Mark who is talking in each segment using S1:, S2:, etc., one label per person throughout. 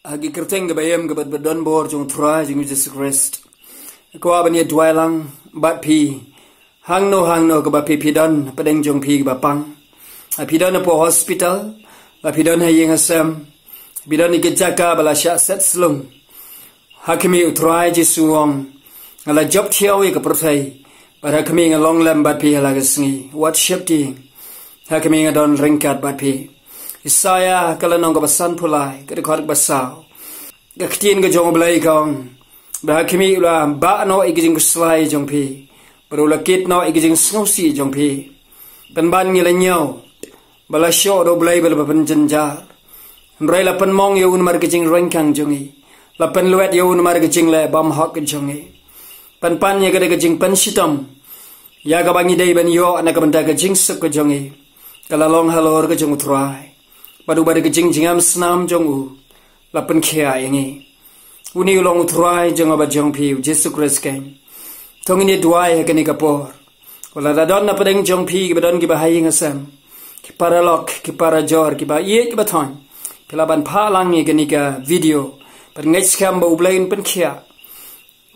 S1: hagi kerteng bayam gabat badon bor jong thra jong Jesus Christ ko abani dwailang bat pi hangno gabat pi pidon padeng jong pi bapang pidon po hospital pidon hayeng asam pidon ni gejaka bala sya set slung hakimi utrai Jesu wong ala job thiawi ka prothai para kami ngalong lam bat pi hala gasngi what shifting hakimi ngadon ringkat bat pi Isaya kalanong kabasan pulai kadikor basaw gaktin ga jong blai kong bahakimi ula ba no igijing kuslai jong pi perulakit no igijing sngosi jong pi penban ngilanyo bala sho do blai bala penjenjar nrai la penmong yo un mar gijing rengkang jongi la penluet yo un mar gijing le bam hok jongi penpan ye gade gijing pensitam ya ga bangi dei ban yo ana kabanda gijing suk jongi kalalong halor ga jong trai Badu badu kejing jingam senam jongu lapen kia yangi uni ulong utrai jong abat jong piu Jesu Christ ken tong ini duai hakani kapor wala dadon na padeng jong pi badon ki bahai ngasam ki paralok ki parajor ki ba ye ki bathon pelaban phalang ye kani ka video par ngai skam ba ublain pen kia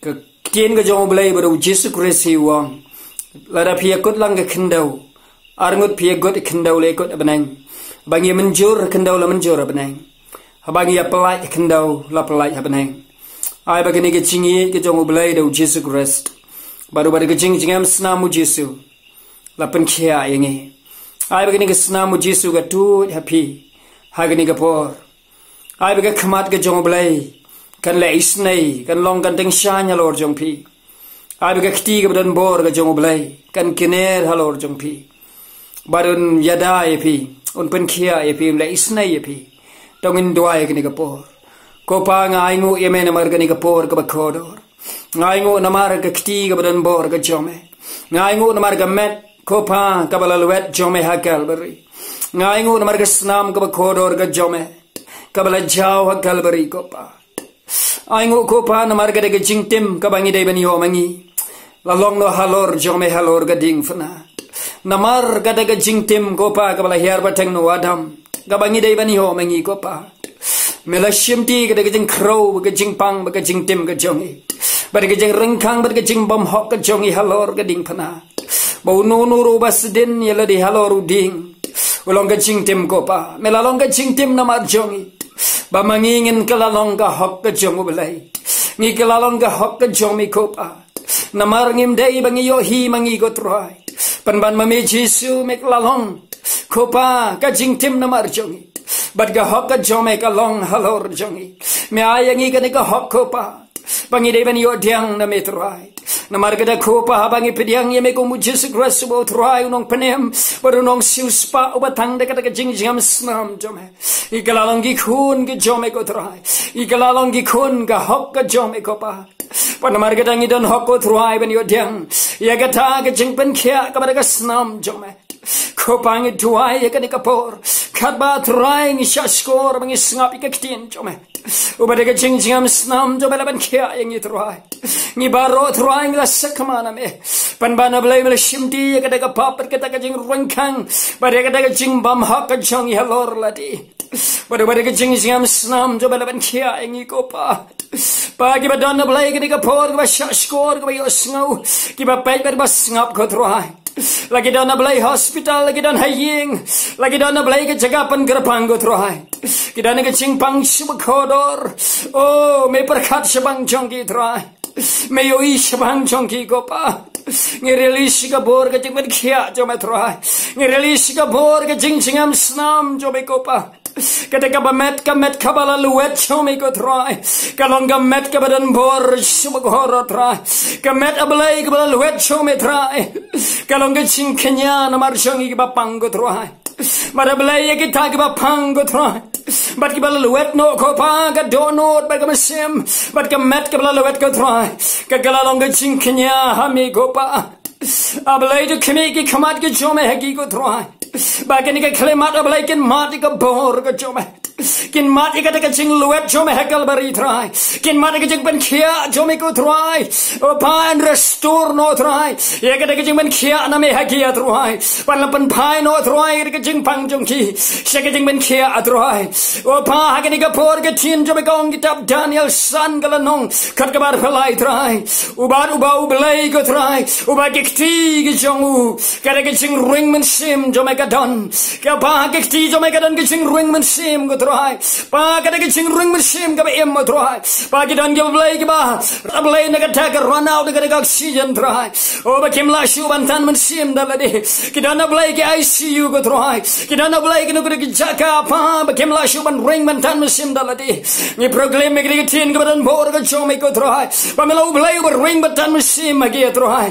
S1: ka tien ga jong ublai badu Jesu Christ hi wong lada pia kot lang ka kendau arngut pia got kendau le kot abanang bangi menjur kendau la menjur benang habangi apply kendau la apply benang ai bagini ke cingi ke jong ulai do Jesus Christ baru ke cing cingam snamu Jesu la penkhia yangi ai bagini ke snamu Jesu ga tu happy hagini ke por ai baga khamat ke jong ulai kan la isnai kan long kan teng shanya lor jong pi ai baga khti ke dan bor ke jong ulai kan kiner halor jong pi barun yada pi un pen kia epi la isnai epi tongin duai kini kapor ko pa ngai ngu yeme na mar kini kapor ka bakodor ngai ngu na mar ka kti ka badan bor ka jome ngai ngu na mar ka met ko pa ka balalwet jome hakal bari ngai ngu na mar ka snam ka bakodor ka jome ka bala jaw hakal bari ko pa ai ngu ko pa na mar ka de jingtim ka bangi dei bani ho mangi la long no halor jome halor ka ding fana namar gada ga jingtim gopa kabala hiar bateng no adam gabangi dei bani ho mangi gopa mela shimti gada ga jing crow ga jing pang ga jingtim ga jongi bar ga jing rengkang bar ga jing bom hok ga jongi halor ga ding phana bau no no ro basdin yela di halor ding ulong ga jingtim gopa mela long ga jingtim namar jongi ba mangingin kala long ga hok ga jongu belai ngi kala long ga hok ga jongi gopa namar ngim dei bangi yo hi mangi go trai Panban mami Jesu mek lalong kopa ka jingtim namar jongi bat ga hok ka jome ka long halor jongi me ayangi ka ne ka hok kopa bangi de ban yo diang na metrai namar ga da kopa bangi pediang ye me ko mu Jesu Christ bo trai unong penem barunong siuspa ubatang de ka jingjam snam jome ikalalong gi khun gi jome ko trai ikalalong gi khun ga hok ka jome kopa Panamar ga dangi don hok ko trai ban yo diang ya ga ta ga jing pen khia ka bar ga snam jome kopang duai ya ka ni kapor khatba trai ngi shashkor bangi snap ka ktin jome ubade ga jing jingam snam jome la ban khia yang i trai ngi baro trai ngi la sakmana me pan bana blai mel shimti ya ka ga pap ka ta ga jing rengkang bare ga ga jing bam hak ka jong ya lor lati bare ga jing jingam snam jome la ban khia yang i kopa Pagi badan belai kini kapor ke shashkor ke yo snau ki ba pai ber bas ngap ko trai lagi dana belai hospital lagi dan haying lagi dana belai ke jagapan gerpang ko trai ki dana ke cingpang subkodor oh me perkhat sebang jongki trai me yo i sebang jongki ko pa ngirelis ka bor ke jingmen khia jo me trai ngirelis ka bor ke jingam snam jo me ko pa Ketika bamet kabala luet chomi ko try kalong gamet kabadan bor subagoro try kamet ablay kabala luet chomi try kalong gaching kenya na marshongi bapang ko try marablay kita bapang ko try bat kabala luet no ko pa ka donot ba kamasim bat kamet kabala luet ko try kagalong gaching kenya hami ko pa ablay to kemi ki kamat ke chome hagi ko try Bagani ka klemat ablay ken mati ka bor ka jome kin mat ika de jing luet jo me hekal bari trai kin mat ika jing ben khia jo me ko trai o pan restore no trai ye ka de jing ben khia na me hakia trai pan pan pai no trai ika jing pang jong ki she ka jing ben khia trai o pa ha ka ni ka por ka tin jo me kong kitab Daniel san kala nong khat ka bar phalai trai ubar uba ublai ko trai uba kikti ki jong u ka de jing ring men sim jo me ka don ka pa kikti jo me ka don ki jing ring men sim ko trai pa ka de jing ring men sim ka ba em mo trai pa ki don ki blai ki ba blai na ka ta ka run out ka de oxygen trai o ba kim la shu ban tan men sim da la de ki don blai ki ICU ko trai ki don blai ki no ko ki jaka pa ba kim la shu ban ring men tan men sim da la de ni proclaim me ki tin ka ban bor ka cho me ko trai pa me lo blai ba ring ban tan men sim ma ki trai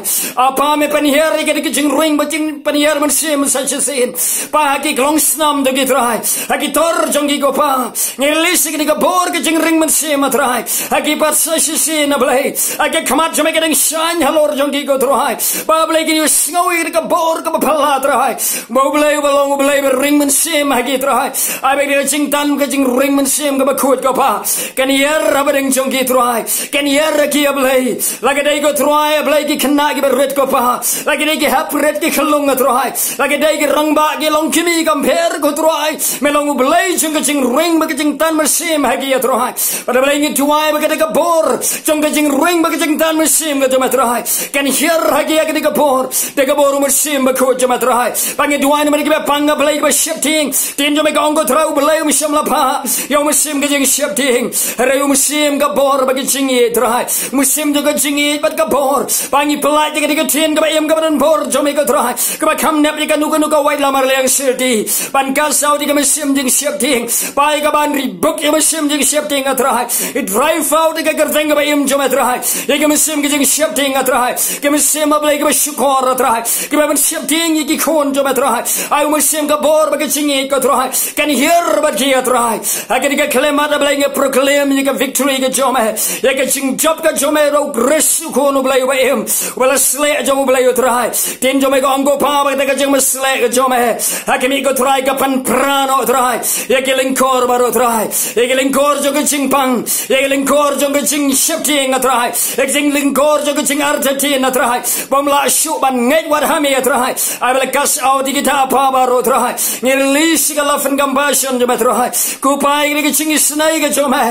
S1: apa me pan hier ki jing ring ba jing pan hier men sim sa che sin pa ki klong snam de ki trai ha ki tor jong ki ko pa ni lis ki ka bor ki jing ring men sim ma trai ha ki pat sa che sin na blai ha ki khamat jo me ki ding shan halor jong ki ko trai pa blai ki snoi ki ka bor ka pa la trai mo blai ba long blai ba ring men sim ha ki trai ai be ki jing tan ka jing ring men sim ka ba khut ka pa kan yer ra ba ding jong ki trai kan yer ki blai la ka dai ko trai blai ki khna ki ba ret ko pa la ki dai ki hap ret ki khlong na trai la ki dai ki rang ba ki long ki mi kam pher ko trai me long blai jong ka jing ring ba ki jing tan ma sim ha ki trai pa blai ni tuai ba ka ka bor jong ka jing ring ba ki jing tan ma sim ka ma trai kan yer ha ki ka bor de ka bor ma sim ba ko ma trai pa ngi tuai ni ma ki ba pang blai ba shifting tin jo me ka ong ko trau blai mi sim la pa yo ma sim ka jing shifting re yo ma sim ka bor ba ki jing ye trai mu sim jo ka jing ye ba ka bor pa ngi plai de ka tin ka ba em ka ban bor jo me ka trai ka ba kham nep ka nu ka wai la mar leng sirti ban ka sau di ka ma sim jing shifting pa ka ban ri book ya ma sim jing shifting a trai it drive out ka ka thing ka ba em jo ma trai ye ka ma sim ka jing shifting a trai ka ma sim ba ka ba shukor a trai ka ba shifting ki khon jo ma trai ai ma sim ka bor ba ka jing ye ka trai kan hier ba ki a trai ha ka claim ma da blai proclaim ka victory ka jo ma ye ka jing job ka jo ma ro grace ko no blai ba em wala sle jo blai o trai tin jo me ka ongo pa ba ka jing ma sle ka jo ma ha ka mi ko trai ka pan prano trai ye ka linkor ba ro trai ye ka linkor jo ka jing pang ye ka linkor jo ka jing shifting a trai ye ka jing linkor jo ka jing artatin a trai bom la shu ban ngai wat ha me a trai I will cast out the guitar pa ba ro trai ni release ka love and compassion jo ma trai ku pai ka jing snai ka jo ma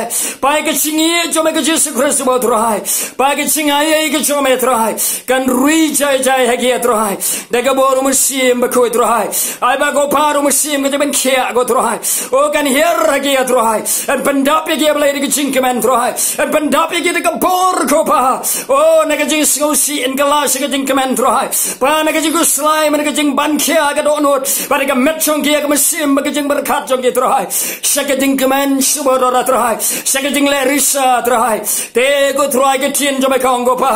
S1: pai ka jing ye jo ma ka Jesus Christ ba trai pai ka jing ai ka jo ma trai kan rui jai jai ha ki trai de ka bor mu sim ba ko trai ai ba go pa ro mu sim ka ben khia go trai o kan hier ha ki trai en pandap ki blai de jing ka man trai en pandap ki de ka bor ko pa o na ka jing so si en galas ka jing ka man trai pa na ka jing ko slime na ka jing ban khia ka do not pa ka met chong ki ka mu sim ka jing bar khat chong ki trai shaka jing ka man subo ra trai shaka jing le risa trai te go trai ka tin jo me ka go pa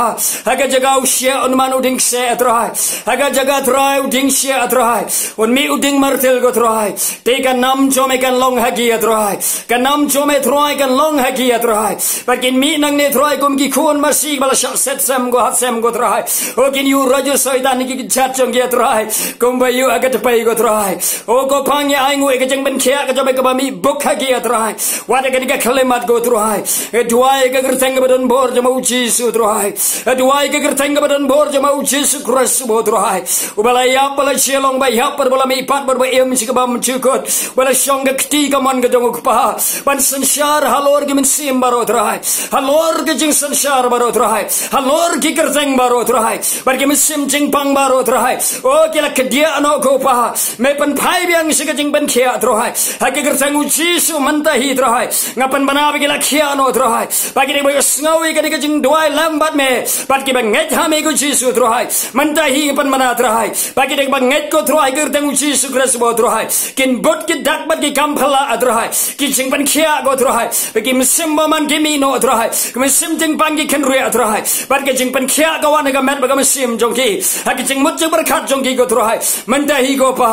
S1: ha ka jaga u sia on manu ding se trai ha ka jaga trai u ding sia trai on mi u ding martel go trai te ka nam jo me kan long ha ki trai ka nam jo me trai kan long ha ki trai pa kin mi nang ne trai kum ki khon ma si bala set sam go hat sam go trai o kin yu rajo soitan ki chat chong ki trai kum ba yu agat pai go trai o ko phang ya ai ngoi ka jeng ben khia ka jo me ka ba mi buk ha ki trai wa de ka khlemat go trai e duai ka ger tang ba don bor jo mau Jesus trai e duai ka ger tang ba don bor jo mau Jesus Christ bo trai u bala ya bala chelong ba ya par bala mi pat ba em si ka bam chukot bala shong ka ti ka man ka jong pa ban sanshar halor ki min sim baro trai halor ki jing sanshar baro trai halor ki ger tang baro trai bar ki min sim jing pang baro trai o ki la ka dia no ko pa me pan phai biang si ka jing ban khia trai ha ki ger tang u Jesus man ta hi trai ngapan bana ba ki la khia no trai ba ki ba snawi ka jing duai lam bat me bat ki ba ngai ha me ko Jesus trai man ta hi pan mana trai ba ki ba ngai ko trai ger tang u Jesus Christ bo trai kin bot ki dak bat ki kam phala trai ki jing ban khia go trai ba ki sim ba man ki mi no trai ki sim jing bang ki kan ru trai bat ki jing ban khia ga wan ga met ba ga sim jong ki ha ki jing mut jing bar khat jong ki go trai man ta hi go pa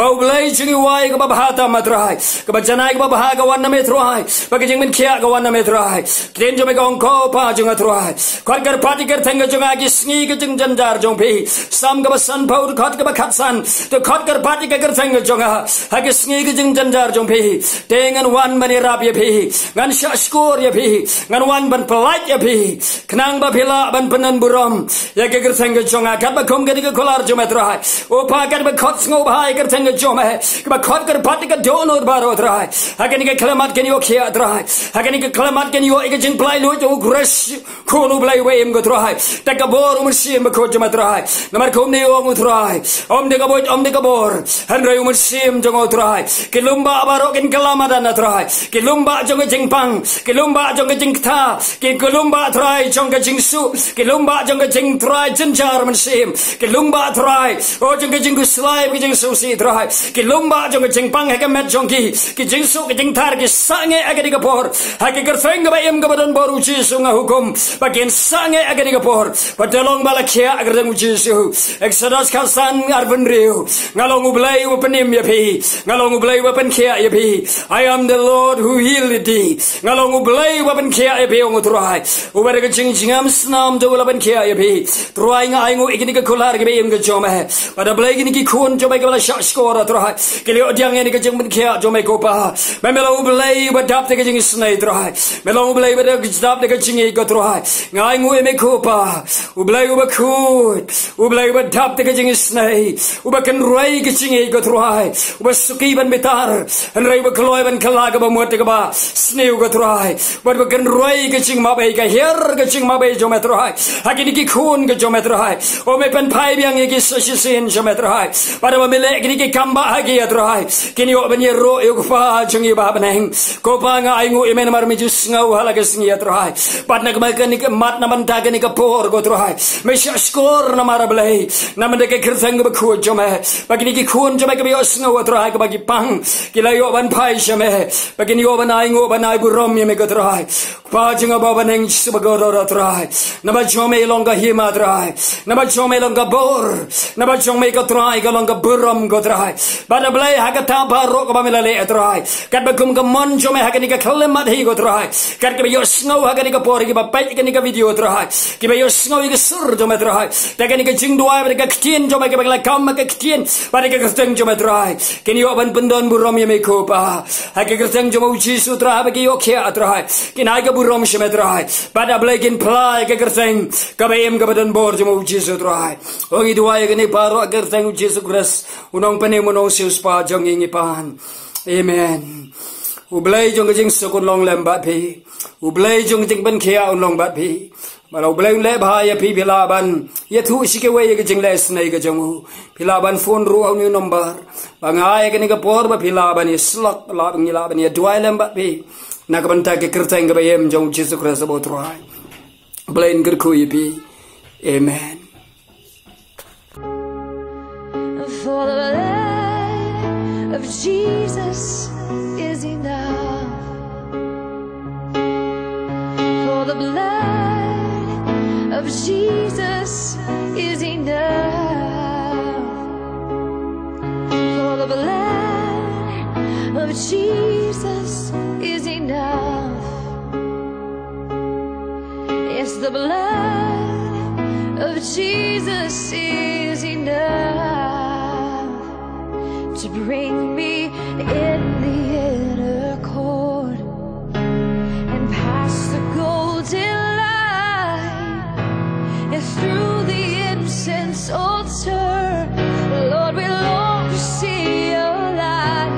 S1: ba blai jing wai ga ba ha ta ma trai ka ba janai ga ba ha ga wan na me trai ba ki jing ban khia ga wan na me trai ken jo me ga ong ko pa jong a trai khar gar pati gar thang ga jong a ki sngi ga jing jan jar jong phi sam ga ba san phau khat ga ba khat san to khat gar pati ga gar thang ga jong a ha ki sngi ga jing jan jar jong phi พี่เตงันวันบันรับยาพี่งันชาสกอร์ยาพี่งันวันบันพลายยาพี่ขนังบะพิลาบันพนันบุรมยากเกิดสังเกตจงอาคัดบะคมกันนี่ก็คลาร์จมาตรายโอภากันบะขดสงบหายเกิดสังเกตจงมาก็บะขดกันพัดกันโดนอดบารอตรายหากันนี่ก็คลามัดกันโยเขียตรายหากันนี่ก็คลามัดกันโยอีกจึงปลายลุยจงกรีชคูนูปลายเวมก็ตรายแต่กบอร์มันเสียมบะขดจมาตรายน้ำมันคมนี่โอมุตรายอมเด็กบอยอมเด็กบอร์ฮันเรย์มันเสียมจงอตรายกิลุมบะบารอกันกลามาดานตรายกิลุมบะจงกจิงปังกิลุมบะจงกจิงท่ากิลุมบะตรายจงกจิงสุกิลุมบะจงกจิงตรายจินจารมันเสียมกิลุมบะตรายโอจงกจิงกุสไลกิจิงสุสีตรายกิลุมบะจงกจิงปังให้กันเม็ดจงกิจิงสุกิจิงท่ากิสังเอกันดิกบอร์ให้กิกระเซงกับเอ็มกับดันบอรูจิสุงหุคุมปะกินสังเอกันดิกบอร์ปะเดลองบาลเคียอกันดังอุจิสุเอ็กซ์ดัสคาสันอาร์วันริวงาลองอุบเลยวปนิมยาพีงาลองอุบเลยวปนเคียยาพี I am the Lord who healed thee งาลองอุบเลยวปนเคียยาพีองอุตรายอุบาร์กจิงจิงอัมสนามตัวละปนเคียยาพีตรายงางูอีกนิกคุลาร์กเบยมกจอมะปะดับเลกินิกิคูนจอมะกบลาชัสกอร์ตรายกิเลอดยังเอนิกจิงปนเคียจอมะกูปะเมเมลอุบเลยวดับเตกจิงสไนตรายเมลอุบเลยวดับเตกจิงอีกตรายงางูเอเมกูปะอุบเลยวคูดอุบเลยวดับเตกจิงสไนอุบกันไรกจิงอีกตรายอุบสุกีบันเบตาร์อันไรบกลอยบันคลากบมวดกบะสเนวกตรายบัดบกันไรกจิงมาเบยกเฮร์กจิงมาเบยจอมตรายหากินกิคูนกจอมตรายโอเมเป็นไพ่เบียงกิสชิสินจอมตรายบัดบเมเลกินกิคัมบะฮากิตรายกินโอบันเยโรเอกฟ้าจงอีบาบันเองโกปางไองูเอเมนมารมิจุสงาวฮาลากสเนียตรายบัดนักมากันกิมัดนามันตากันกิปอร์กตรายไม่ชัสกอร์นามาราเบลนามันเด็กคริสเตนกบคูนจอมบักินกิคูนจอมกบยอสงาวตรายกบกิปังกิลายโอบันไพ่จอมบักินโอบันไองูบันไอบุรมยเมกตรายป้าจึงบาบันเองสบกอรตรายนาบัจอมลงกะฮิมาตรายนาบัจอมลงกะบอร์นาบัจอมกตรายกลงกะบุรมกตรายบัดเบลฮักตาบารกบาเมลเลตรายกัดบกุมกะมันจอมฮักนิกะคลมัดฮีกตรายกัดกบยอสงาวฮักนิกะปอร์กิบไปกินกะวิดีโอตรายกิบยอสงาวกิสุรจอมตรายแต่กันนิกะจิงดวยบัดกะเทียนจอมกะละคัมกะเทียนบัดกะกระตังจอมตรายกินโยบันปันดอนบุรมยเมโคปาฮักกะตังจอมอุจิสุตรายบักยอเคียตรายกินไอกะบุรมชเมตรายบัดเบลกินพลายกะกระตังกะเบมกะบันบอร์จอมอุจิสุตรายโอกิดวยกะนิปาโรกะตังอุจิสุคริสunong panemonong sius pa jong ingipan amen ublay jong jing sukun long lem bat phi ublay jong jing ban khia un long bat phi malo blay le bhai phi phila ban ye thu sike we ye jing le snai ga jong phila ban phone ru au ni number bangai ga ni ga por ba phila ban ye slot la ni la ban ye dwai lem bat phi na ga ban ta ke kirtang ga bayem jong Jesus Christ bo trai blay ngir khu ye phi amen.
S2: For the blood of Jesus is enough. For the blood of Jesus is enough. For the blood of Jesus is enough. Yes, the blood of Jesus is enough to bring me in the inner court and past the golden line and through the incense altar. Lord, we long to see your light.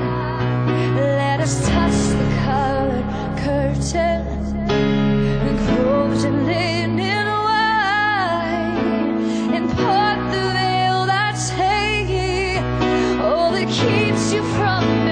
S2: Let us touch the covered curtain and clothes and linen white and part the veil that's hanging, oh, that keeps you from